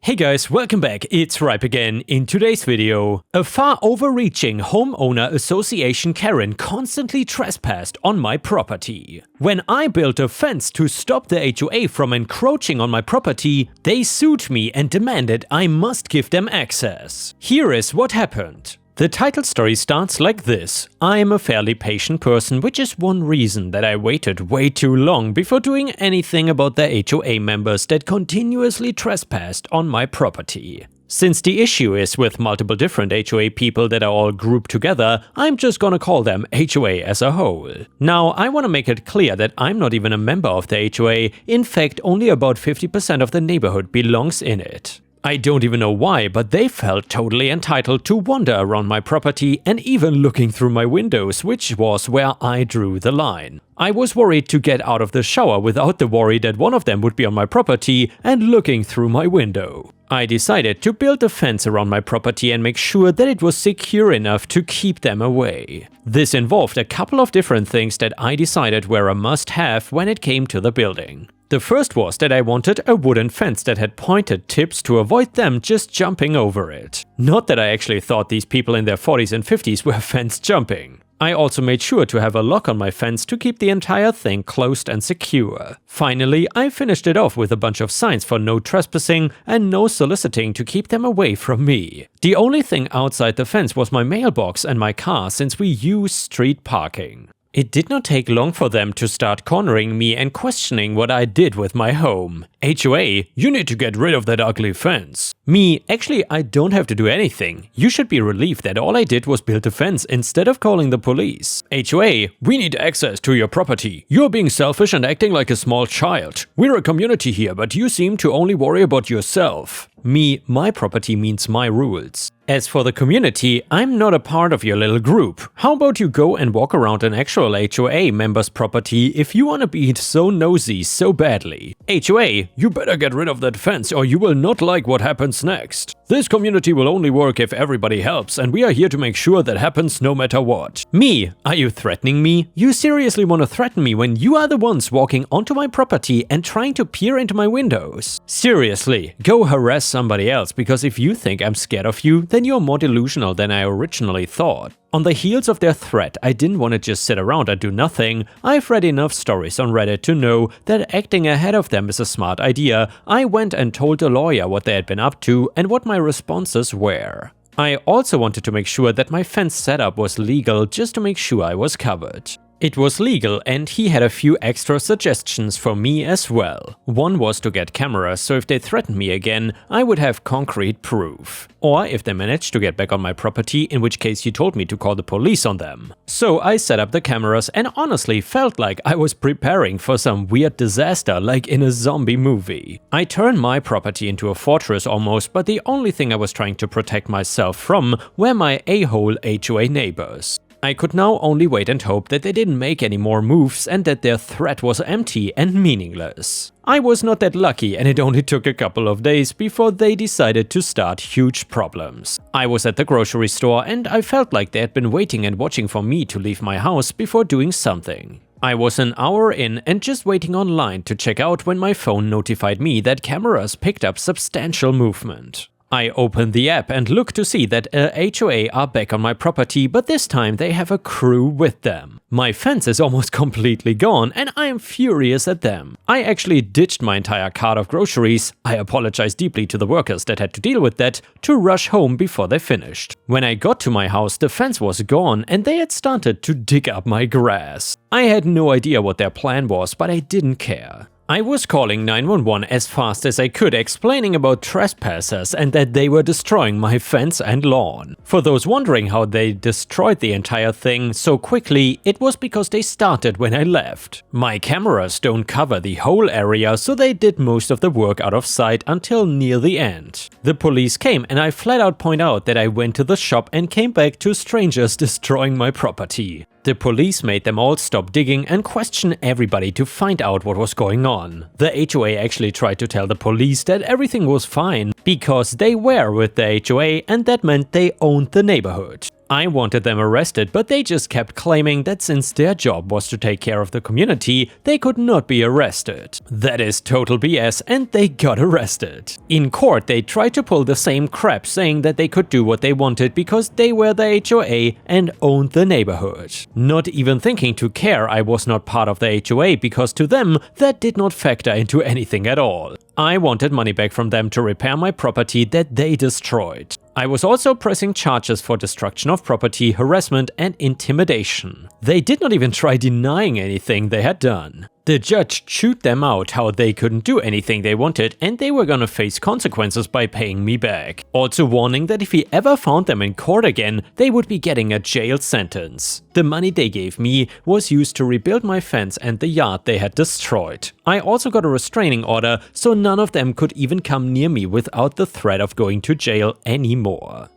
Hey guys, welcome back, it's Ripe again. In today's video, a far overreaching homeowner association Karen constantly trespassed on my property. When I built a fence to stop the HOA from encroaching on my property, they sued me and demanded I must give them access. Here is what happened. The title story starts like this. I am a fairly patient person, which is one reason that I waited way too long before doing anything about the HOA members that continuously trespassed on my property. Since the issue is with multiple different HOA people that are all grouped together, I'm just gonna call them HOA as a whole. Now, I wanna make it clear that I'm not even a member of the HOA, in fact only about 50% of the neighborhood belongs in it. I don't even know why, but they felt totally entitled to wander around my property and even looking through my windows, which was where I drew the line. I was worried to get out of the shower without the worry that one of them would be on my property and looking through my window. I decided to build a fence around my property and make sure that it was secure enough to keep them away. This involved a couple of different things that I decided were a must-have when it came to the building. The first was that I wanted a wooden fence that had pointed tips to avoid them just jumping over it. Not that I actually thought these people in their 40s and 50s were fence jumping. I also made sure to have a lock on my fence to keep the entire thing closed and secure. Finally, I finished it off with a bunch of signs for no trespassing and no soliciting to keep them away from me. The only thing outside the fence was my mailbox and my car, since we use street parking. It did not take long for them to start cornering me and questioning what I did with my home. HOA, you need to get rid of that ugly fence. Me, actually I don't have to do anything. You should be relieved that all I did was build a fence instead of calling the police. HOA, we need access to your property. You're being selfish and acting like a small child. We're a community here, but you seem to only worry about yourself. Me, my property means my rules. As for the community, I'm not a part of your little group. How about you go and walk around an actual HOA member's property if you wanna be so nosy so badly. HOA, you better get rid of that fence or you will not like what happens next. This community will only work if everybody helps, and we are here to make sure that happens no matter what. Me, are you threatening me? You seriously wanna threaten me when you are the ones walking onto my property and trying to peer into my windows? Seriously, go harass somebody else, because if you think I'm scared of you, then you're more delusional than I originally thought. On the heels of their threat, I didn't want to just sit around and do nothing. I've read enough stories on Reddit to know that acting ahead of them is a smart idea. I went and told a lawyer what they had been up to and what my responses were. I also wanted to make sure that my fence setup was legal, just to make sure I was covered. It was legal, and he had a few extra suggestions for me as well. One was to get cameras, so if they threatened me again, I would have concrete proof. Or if they managed to get back on my property, in which case he told me to call the police on them. So I set up the cameras and honestly felt like I was preparing for some weird disaster like in a zombie movie. I turned my property into a fortress almost, but the only thing I was trying to protect myself from were my a-hole HOA neighbors. I could now only wait and hope that they didn't make any more moves and that their threat was empty and meaningless. I was not that lucky, and it only took a couple of days before they decided to start huge problems. I was at the grocery store and I felt like they had been waiting and watching for me to leave my house before doing something. I was an hour in and just waiting online to check out when my phone notified me that cameras picked up substantial movement. I opened the app and looked to see that a HOA are back on my property, but this time they have a crew with them. My fence is almost completely gone and I am furious at them. I actually ditched my entire cart of groceries, I apologize deeply to the workers that had to deal with that, to rush home before they finished. When I got to my house, the fence was gone and they had started to dig up my grass. I had no idea what their plan was, but I didn't care. I was calling 911 as fast as I could, explaining about trespassers and that they were destroying my fence and lawn. For those wondering how they destroyed the entire thing so quickly, it was because they started when I left. My cameras don't cover the whole area, so they did most of the work out of sight until near the end. The police came and I flat out point out that I went to the shop and came back to strangers destroying my property. The police made them all stop digging and question everybody to find out what was going on. The HOA actually tried to tell the police that everything was fine because they were with the HOA and that meant they owned the neighborhood. I wanted them arrested, but they just kept claiming that since their job was to take care of the community, they could not be arrested. That is total BS, and they got arrested. In court, they tried to pull the same crap, saying that they could do what they wanted because they were the HOA and owned the neighborhood. Not even thinking to care I was not part of the HOA, because to them that did not factor into anything at all. I wanted money back from them to repair my property that they destroyed. I was also pressing charges for destruction of property, harassment and intimidation. They did not even try denying anything they had done. The judge chewed them out how they couldn't do anything they wanted and they were gonna face consequences by paying me back. Also warning that if he ever found them in court again, they would be getting a jail sentence. The money they gave me was used to rebuild my fence and the yard they had destroyed. I also got a restraining order, so none of them could even come near me without the threat of going to jail anymore.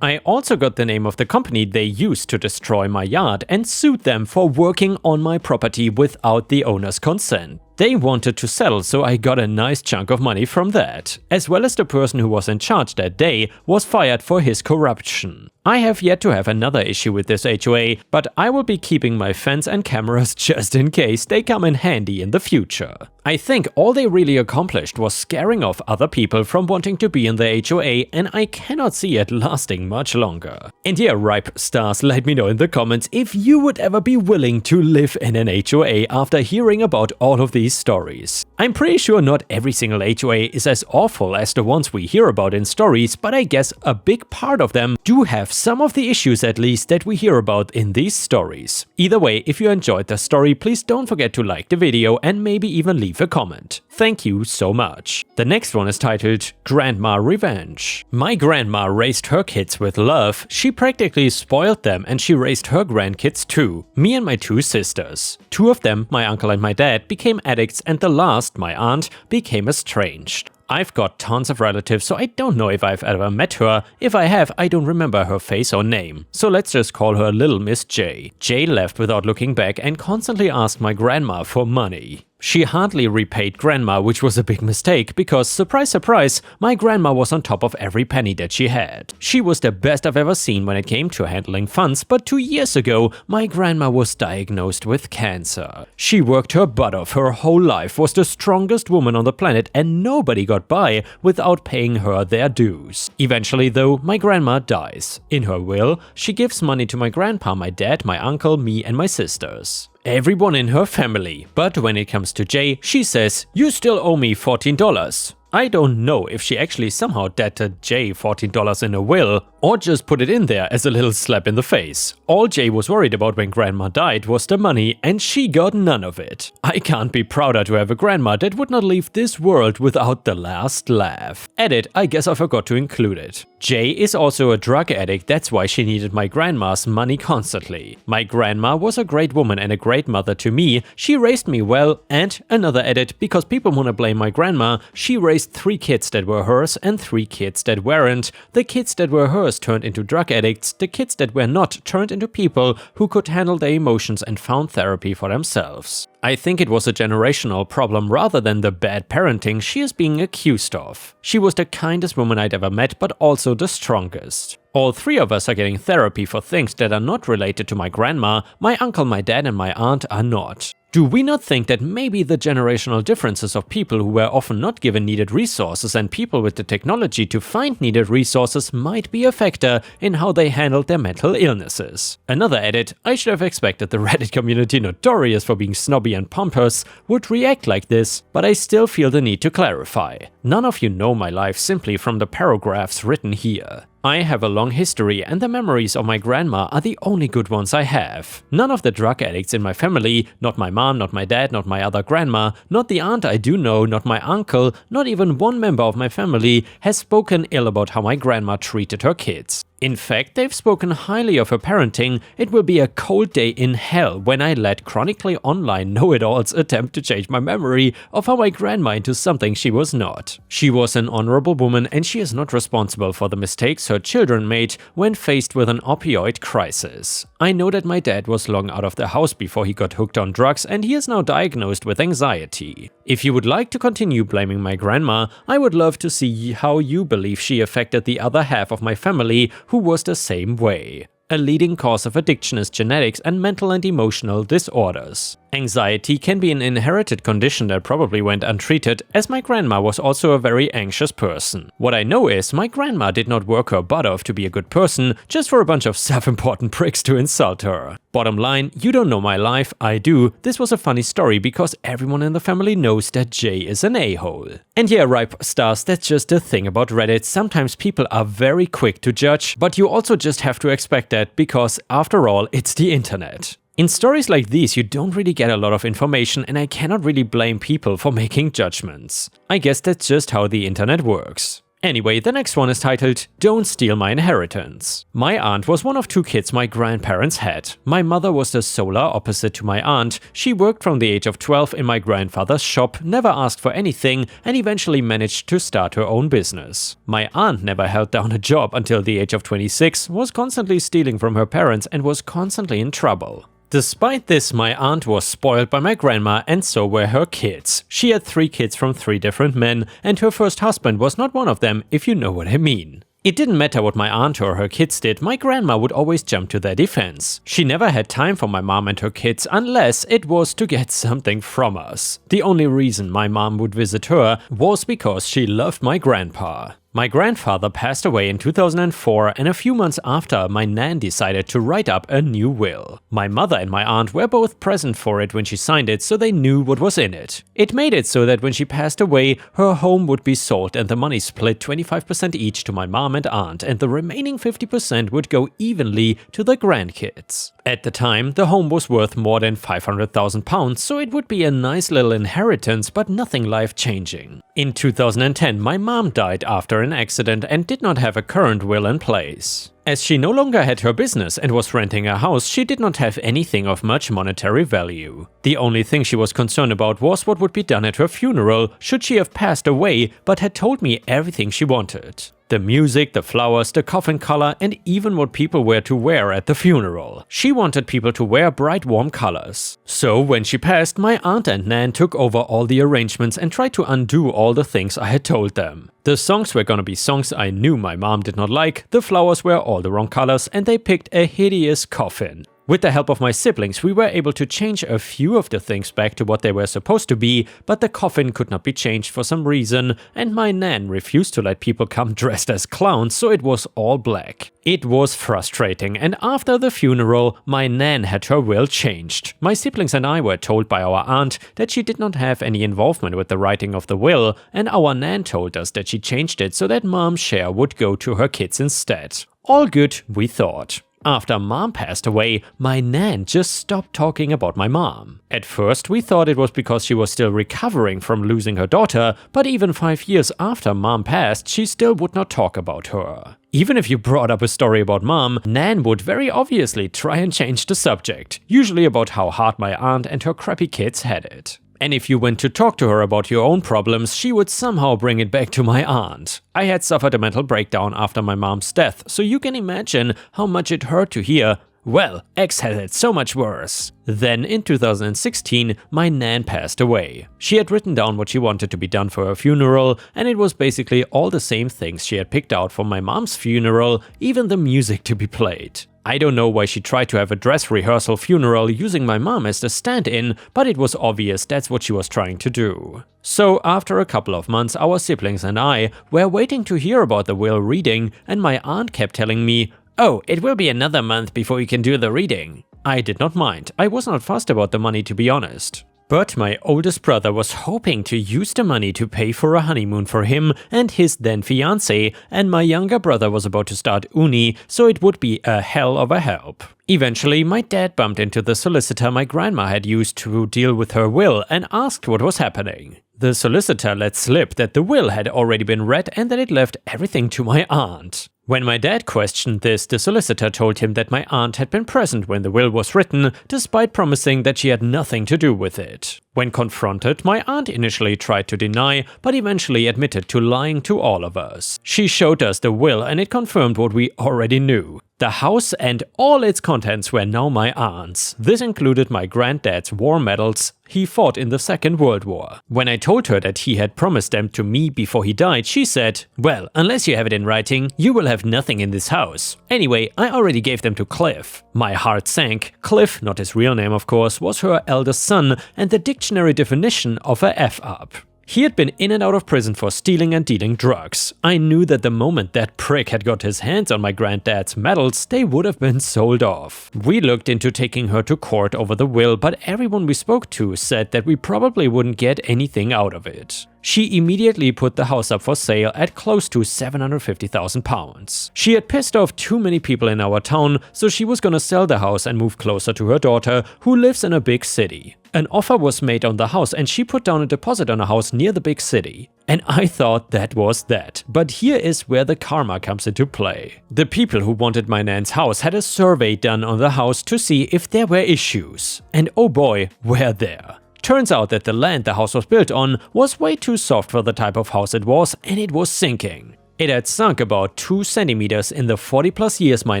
I also got the name of the company they used to destroy my yard and sued them for working on my property without the owner's consent. They wanted to settle, so I got a nice chunk of money from that, as well as the person who was in charge that day was fired for his corruption. I have yet to have another issue with this HOA, but I will be keeping my fence and cameras just in case they come in handy in the future. I think all they really accomplished was scaring off other people from wanting to be in the HOA, and I cannot see it lasting much longer. And yeah, ripe stars, let me know in the comments if you would ever be willing to live in an HOA after hearing about all of these stories. I'm pretty sure not every single HOA is as awful as the ones we hear about in stories, but I guess a big part of them do have some of the issues at least that we hear about in these stories. Either way, if you enjoyed the story, please don't forget to like the video and maybe even leave a comment. Thank you so much. The next one is titled Grandma Revenge. My grandma raised her kids with love. She practically spoiled them and she raised her grandkids too. Me and my two sisters. Two of them, my uncle and my dad, became addicts and the last, my aunt, became estranged. I've got tons of relatives, so I don't know if I've ever met her. If I have, I don't remember her face or name. So let's just call her Little Miss J. J left without looking back and constantly asked my grandma for money. She hardly repaid grandma, which was a big mistake because, surprise surprise, my grandma was on top of every penny that she had. She was the best I've ever seen when it came to handling funds, but 2 years ago, my grandma was diagnosed with cancer. She worked her butt off her whole life, was the strongest woman on the planet, and nobody got by without paying her their dues. Eventually though, my grandma dies. In her will, she gives money to my grandpa, my dad, my uncle, me and my sisters. Everyone in her family, but when it comes to Jay, she says, "You still owe me $14. I don't know if she actually somehow debted Jay $14 in a will, or just put it in there as a little slap in the face. All Jay was worried about when grandma died was the money, and she got none of it. I can't be prouder to have a grandma that would not leave this world without the last laugh. Edit, I guess I forgot to include it. Jay is also a drug addict, that's why she needed my grandma's money constantly. My grandma was a great woman and a great mother to me. She raised me well, and another edit, because people wanna blame my grandma, she raised 3 kids that were hers and 3 kids that weren't. The kids that were hers turned into drug addicts, the kids that were not turned into people who could handle their emotions and found therapy for themselves. I think it was a generational problem rather than the bad parenting she is being accused of. She was the kindest woman I'd ever met, but also the strongest. All 3 of us are getting therapy for things that are not related to my grandma. My uncle, my dad and my aunt are not. Do we not think that maybe the generational differences of people who were often not given needed resources and people with the technology to find needed resources might be a factor in how they handled their mental illnesses? Another edit, I should have expected the Reddit community, notorious for being snobby and pompous, would react like this, but I still feel the need to clarify. None of you know my life simply from the paragraphs written here. I have a long history and the memories of my grandma are the only good ones I have. None of the drug addicts in my family, not my mom, not my dad, not my other grandma, not the aunt I do know, not my uncle, not even one member of my family has spoken ill about how my grandma treated her kids. In fact, they've spoken highly of her parenting. It will be a cold day in hell when I let chronically online know-it-alls attempt to change my memory of how my grandma into something she was not. She was an honorable woman and she is not responsible for the mistakes her children made when faced with an opioid crisis. I know that my dad was long out of the house before he got hooked on drugs and he is now diagnosed with anxiety. If you would like to continue blaming my grandma, I would love to see how you believe she affected the other half of my family who was the same way. A leading cause of addiction is genetics and mental and emotional disorders. Anxiety can be an inherited condition that probably went untreated, as my grandma was also a very anxious person. What I know is my grandma did not work her butt off to be a good person, just for a bunch of self-important pricks to insult her. Bottom line, you don't know my life, I do. This was a funny story because everyone in the family knows that Jay is an a-hole. And yeah, ripe stars, that's just the thing about Reddit. Sometimes people are very quick to judge, but you also just have to expect that because, after all, it's the internet. In stories like these, you don't really get a lot of information, and I cannot really blame people for making judgments. I guess that's just how the internet works. Anyway, the next one is titled, Don't Steal My Inheritance. My aunt was one of 2 kids my grandparents had. My mother was the solar opposite to my aunt. She worked from the age of 12 in my grandfather's shop, never asked for anything, and eventually managed to start her own business. My aunt never held down a job until the age of 26, was constantly stealing from her parents, and was constantly in trouble. Despite this, my aunt was spoiled by my grandma, and so were her kids. She had 3 kids from 3 different men, and her first husband was not one of them, if you know what I mean. It didn't matter what my aunt or her kids did, my grandma would always jump to their defense. She never had time for my mom and her kids unless it was to get something from us. The only reason my mom would visit her was because she loved my grandpa. My grandfather passed away in 2004, and a few months after, my nan decided to write up a new will. My mother and my aunt were both present for it when she signed it, so they knew what was in it. It made it so that when she passed away, her home would be sold and the money split 25% each to my mom and aunt, and the remaining 50% would go evenly to the grandkids. At the time, the home was worth more than £500,000, so it would be a nice little inheritance, but nothing life-changing. In 2010, my mom died after an accident and did not have a current will in place. As she no longer had her business and was renting a house, she did not have anything of much monetary value. The only thing she was concerned about was what would be done at her funeral should she have passed away, but had told me everything she wanted. The music, the flowers, the coffin color, and even what people were to wear at the funeral. She wanted people to wear bright warm colors. So when she passed, my aunt and nan took over all the arrangements and tried to undo all the things I had told them. The songs were gonna be songs I knew my mom did not like, the flowers were all the wrong colors, and they picked a hideous coffin. With the help of my siblings, we were able to change a few of the things back to what they were supposed to be, but the coffin could not be changed for some reason, and my nan refused to let people come dressed as clowns, so it was all black. It was frustrating, and after the funeral, my nan had her will changed. My siblings and I were told by our aunt that she did not have any involvement with the writing of the will, and our nan told us that she changed it so that mom's share would go to her kids instead. All good, we thought. After mom passed away, my nan just stopped talking about my mom. At first, we thought it was because she was still recovering from losing her daughter, but even 5 years after mom passed, she still would not talk about her. Even if you brought up a story about mom, nan would very obviously try and change the subject, usually about how hard my aunt and her crappy kids had it. And if you went to talk to her about your own problems, she would somehow bring it back to my aunt. I had suffered a mental breakdown after my mom's death, so you can imagine how much it hurt to hear, well, X had it so much worse. Then in 2016, my nan passed away. She had written down what she wanted to be done for her funeral, and it was basically all the same things she had picked out for my mom's funeral, even the music to be played. I don't know why she tried to have a dress rehearsal funeral using my mom as the stand-in, but it was obvious that's what she was trying to do. So after a couple of months, our siblings and I were waiting to hear about the will reading, and my aunt kept telling me, "Oh, it will be another month before you can do the reading." I did not mind. I was not fussed about the money, to be honest. But my oldest brother was hoping to use the money to pay for a honeymoon for him and his then fiancée, and my younger brother was about to start uni, so it would be a hell of a help. Eventually, my dad bumped into the solicitor my grandma had used to deal with her will and asked what was happening. The solicitor let slip that the will had already been read and that it left everything to my aunt. When my dad questioned this, the solicitor told him that my aunt had been present when the will was written, despite promising that she had nothing to do with it. When confronted, my aunt initially tried to deny, but eventually admitted to lying to all of us. She showed us the will and it confirmed what we already knew. The house and all its contents were now my aunt's. This included my granddad's war medals he fought in the Second World War. When I told her that he had promised them to me before he died, she said, "Well, unless you have it in writing, you will have nothing in this house. Anyway, I already gave them to Cliff." My heart sank. Cliff, not his real name of course, was her eldest son and the dictionary definition of a F-up. He had been in and out of prison for stealing and dealing drugs. I knew that the moment that prick had got his hands on my granddad's medals, they would have been sold off. We looked into taking her to court over the will, but everyone we spoke to said that we probably wouldn't get anything out of it. She immediately put the house up for sale at close to £750,000. She had pissed off too many people in our town, so she was gonna sell the house and move closer to her daughter, who lives in a big city. An offer was made on the house and she put down a deposit on a house near the big city. And I thought that was that. But here is where the karma comes into play. The people who wanted my nan's house had a survey done on the house to see if there were issues. And oh boy, were there. Turns out that the land the house was built on was way too soft for the type of house it was, and it was sinking. It had sunk about 2 centimeters in the 40+ years my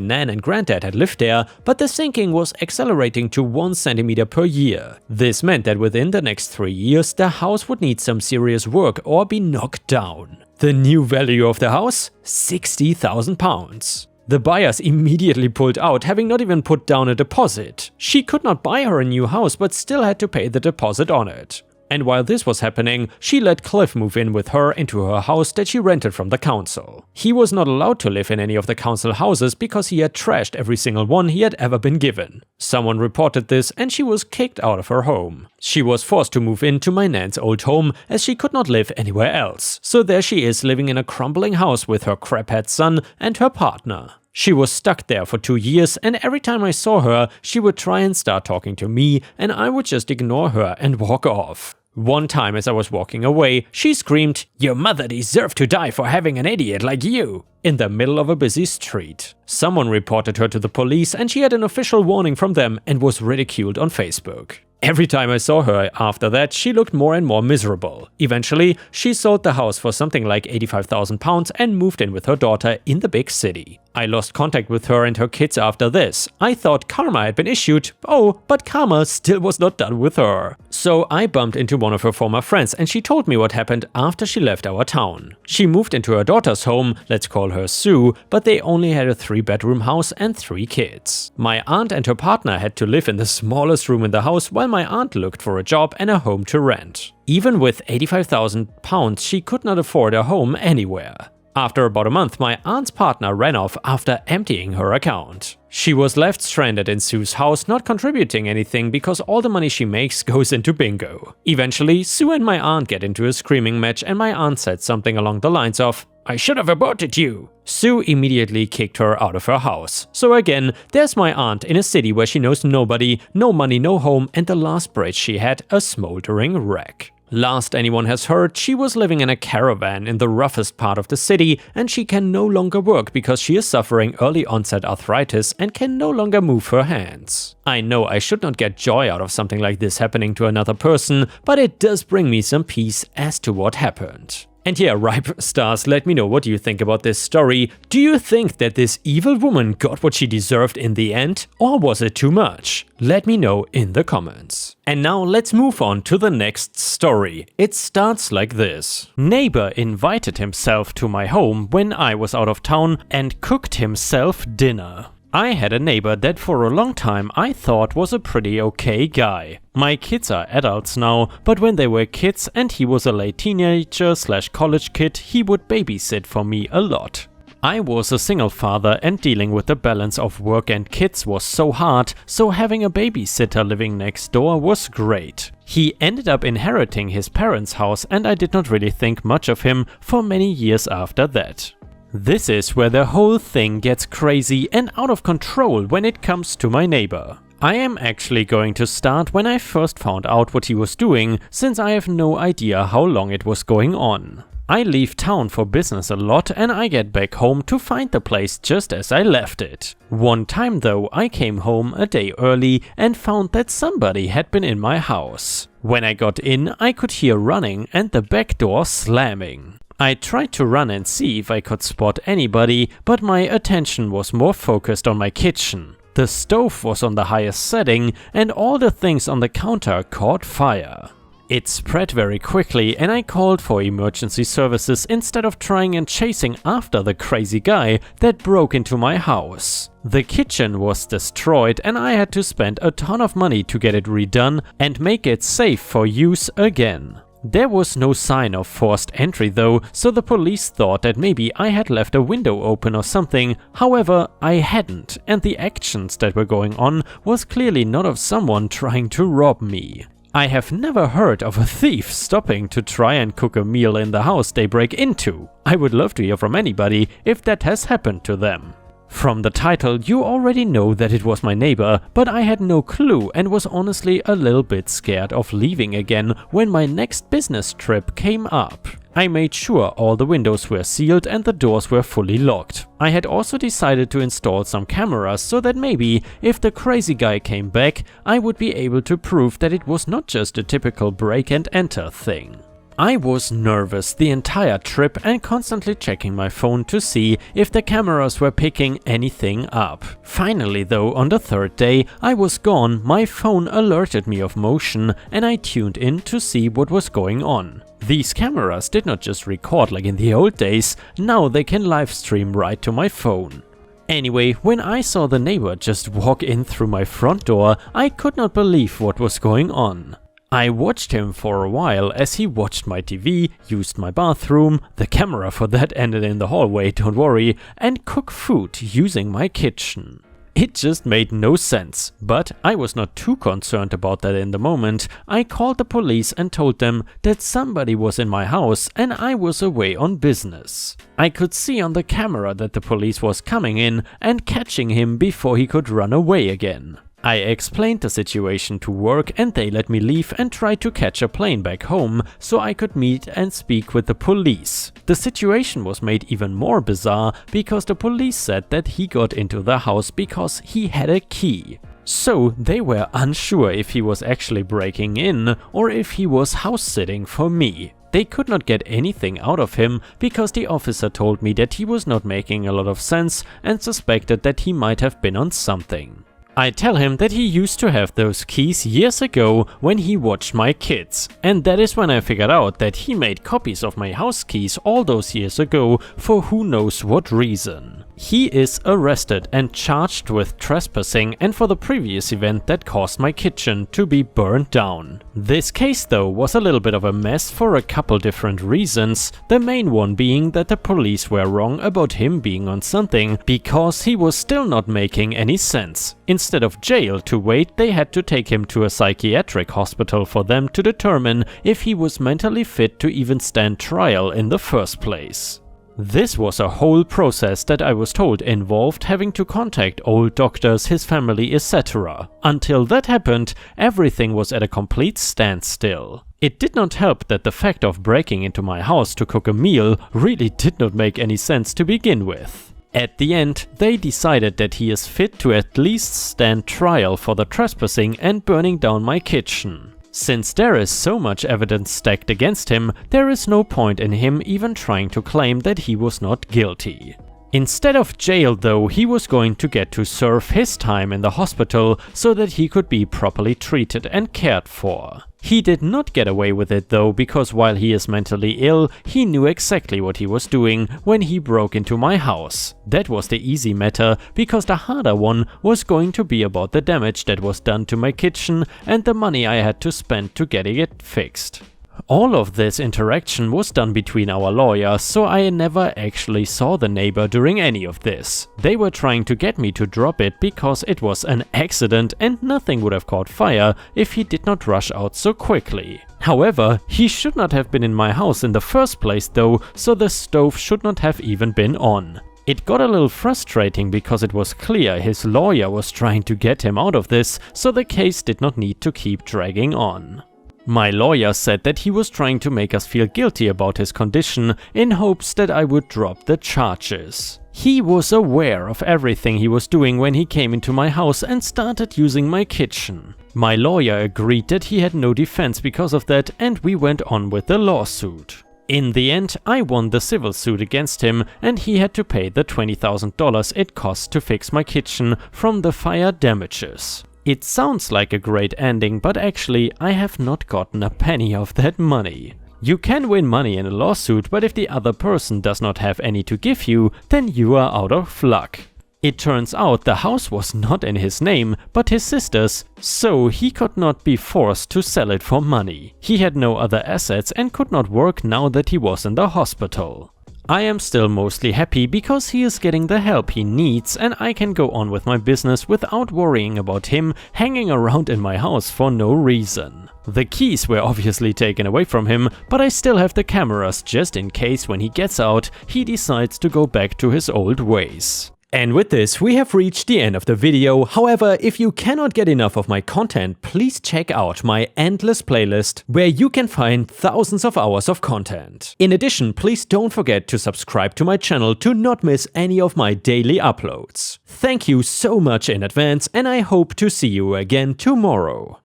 nan and granddad had lived there, but the sinking was accelerating to 1 centimeter per year. This meant that within the next 3 years the house would need some serious work or be knocked down. The new value of the house? £60,000. The buyers immediately pulled out, having not even put down a deposit. She could not buy her a new house but still had to pay the deposit on it. And while this was happening, she let Cliff move in with her into her house that she rented from the council. He was not allowed to live in any of the council houses because he had trashed every single one he had ever been given. Someone reported this and she was kicked out of her home. She was forced to move into my nan's old home as she could not live anywhere else. So there she is living in a crumbling house with her craphead son and her partner. She was stuck there for 2 years, and every time I saw her, she would try and start talking to me, and I would just ignore her and walk off. One time as I was walking away, she screamed, "Your mother deserved to die for having an idiot like you," in the middle of a busy street. Someone reported her to the police and she had an official warning from them and was ridiculed on Facebook. Every time I saw her after that, she looked more and more miserable. Eventually, she sold the house for something like £85,000 and moved in with her daughter in the big city. I lost contact with her and her kids after this. I thought karma had been issued. Oh, but karma still was not done with her. So I bumped into one of her former friends and she told me what happened after she left our town. She moved into her daughter's home, let's call her Sue, but they only had a 3-bedroom house and 3 kids. My aunt and her partner had to live in the smallest room in the house while my aunt looked for a job and a home to rent. Even with £85,000, she could not afford a home anywhere. After about a month, my aunt's partner ran off after emptying her account. She was left stranded in Sue's house, not contributing anything because all the money she makes goes into bingo. Eventually, Sue and my aunt get into a screaming match and my aunt said something along the lines of, "I should have aborted you." Sue immediately kicked her out of her house. So again, there's my aunt in a city where she knows nobody, no money, no home, and the last bridge she had, a smoldering wreck. Last anyone has heard, she was living in a caravan in the roughest part of the city and she can no longer work because she is suffering early onset arthritis and can no longer move her hands. I know I should not get joy out of something like this happening to another person, but it does bring me some peace as to what happened. And yeah, Ripe Stars, let me know what you think about this story. Do you think that this evil woman got what she deserved in the end, or was it too much? Let me know in the comments. And now let's move on to the next story. It starts like this. Neighbor invited himself to my home when I was out of town and cooked himself dinner. I had a neighbor that for a long time I thought was a pretty okay guy. My kids are adults now, but when they were kids and he was a late teenager / college kid, he would babysit for me a lot. I was a single father and dealing with the balance of work and kids was so hard, so having a babysitter living next door was great. He ended up inheriting his parents' house and I did not really think much of him for many years after that. This is where the whole thing gets crazy and out of control when it comes to my neighbor. I am actually going to start when I first found out what he was doing, since I have no idea how long it was going on. I leave town for business a lot and I get back home to find the place just as I left it. One time though, I came home a day early and found that somebody had been in my house. When I got in, I could hear running and the back door slamming. I tried to run and see if I could spot anybody, but my attention was more focused on my kitchen. The stove was on the highest setting and all the things on the counter caught fire. It spread very quickly and I called for emergency services instead of trying and chasing after the crazy guy that broke into my house. The kitchen was destroyed and I had to spend a ton of money to get it redone and make it safe for use again. There was no sign of forced entry though, so the police thought that maybe I had left a window open or something. However, I hadn't, and the actions that were going on was clearly not of someone trying to rob me. I have never heard of a thief stopping to try and cook a meal in the house they break into. I would love to hear from anybody if that has happened to them. From the title, you already know that it was my neighbor, but I had no clue and was honestly a little bit scared of leaving again when my next business trip came up. I made sure all the windows were sealed and the doors were fully locked. I had also decided to install some cameras so that maybe, if the crazy guy came back, I would be able to prove that it was not just a typical break and enter thing. I was nervous the entire trip and constantly checking my phone to see if the cameras were picking anything up. Finally though, on the third day I was gone, my phone alerted me of motion and I tuned in to see what was going on. These cameras did not just record like in the old days, now they can live stream right to my phone. Anyway, when I saw the neighbor just walk in through my front door, I could not believe what was going on. I watched him for a while as he watched my TV, used my bathroom, the camera for that ended in the hallway, don't worry, and cook food using my kitchen. It just made no sense, but I was not too concerned about that in the moment. I called the police and told them that somebody was in my house and I was away on business. I could see on the camera that the police was coming in and catching him before he could run away again. I explained the situation to work and they let me leave and try to catch a plane back home so I could meet and speak with the police. The situation was made even more bizarre because the police said that he got into the house because he had a key. So they were unsure if he was actually breaking in or if he was house sitting for me. They could not get anything out of him because the officer told me that he was not making a lot of sense and suspected that he might have been on something. I tell him that he used to have those keys years ago when he watched my kids, and that is when I figured out that he made copies of my house keys all those years ago for who knows what reason. He is arrested and charged with trespassing and for the previous event that caused my kitchen to be burned down. This case though was a little bit of a mess for a couple different reasons, the main one being that the police were wrong about him being on something because he was still not making any sense. Instead of jail to wait, they had to take him to a psychiatric hospital for them to determine if he was mentally fit to even stand trial in the first place. This was a whole process that I was told involved having to contact old doctors, his family, etc. Until that happened, everything was at a complete standstill. It did not help that the fact of breaking into my house to cook a meal really did not make any sense to begin with. At the end, they decided that he is fit to at least stand trial for the trespassing and burning down my kitchen. Since there is so much evidence stacked against him, there is no point in him even trying to claim that he was not guilty. Instead of jail though, he was going to get to serve his time in the hospital so that he could be properly treated and cared for. He did not get away with it though, because while he is mentally ill, he knew exactly what he was doing when he broke into my house. That was the easy matter, because the harder one was going to be about the damage that was done to my kitchen and the money I had to spend to getting it fixed. All of this interaction was done between our lawyers, so I never actually saw the neighbor during any of this. They were trying to get me to drop it because it was an accident and nothing would have caught fire if he did not rush out so quickly. However, he should not have been in my house in the first place though, so the stove should not have even been on. It got a little frustrating because it was clear his lawyer was trying to get him out of this, so the case did not need to keep dragging on. My lawyer said that he was trying to make us feel guilty about his condition in hopes that I would drop the charges. He was aware of everything he was doing when he came into my house and started using my kitchen. My lawyer agreed that he had no defense because of that and we went on with the lawsuit. In the end, I won the civil suit against him and he had to pay the $20,000 it cost to fix my kitchen from the fire damages. It sounds like a great ending, but actually I have not gotten a penny of that money. You can win money in a lawsuit, but if the other person does not have any to give you, then you are out of luck. It turns out the house was not in his name, but his sister's, so he could not be forced to sell it for money. He had no other assets and could not work now that he was in the hospital. I am still mostly happy because he is getting the help he needs and I can go on with my business without worrying about him hanging around in my house for no reason. The keys were obviously taken away from him, but I still have the cameras just in case when he gets out, he decides to go back to his old ways. And with this, we have reached the end of the video. However, if you cannot get enough of my content, please check out my endless playlist, where you can find thousands of hours of content. In addition, please don't forget to subscribe to my channel to not miss any of my daily uploads. Thank you so much in advance, and I hope to see you again tomorrow.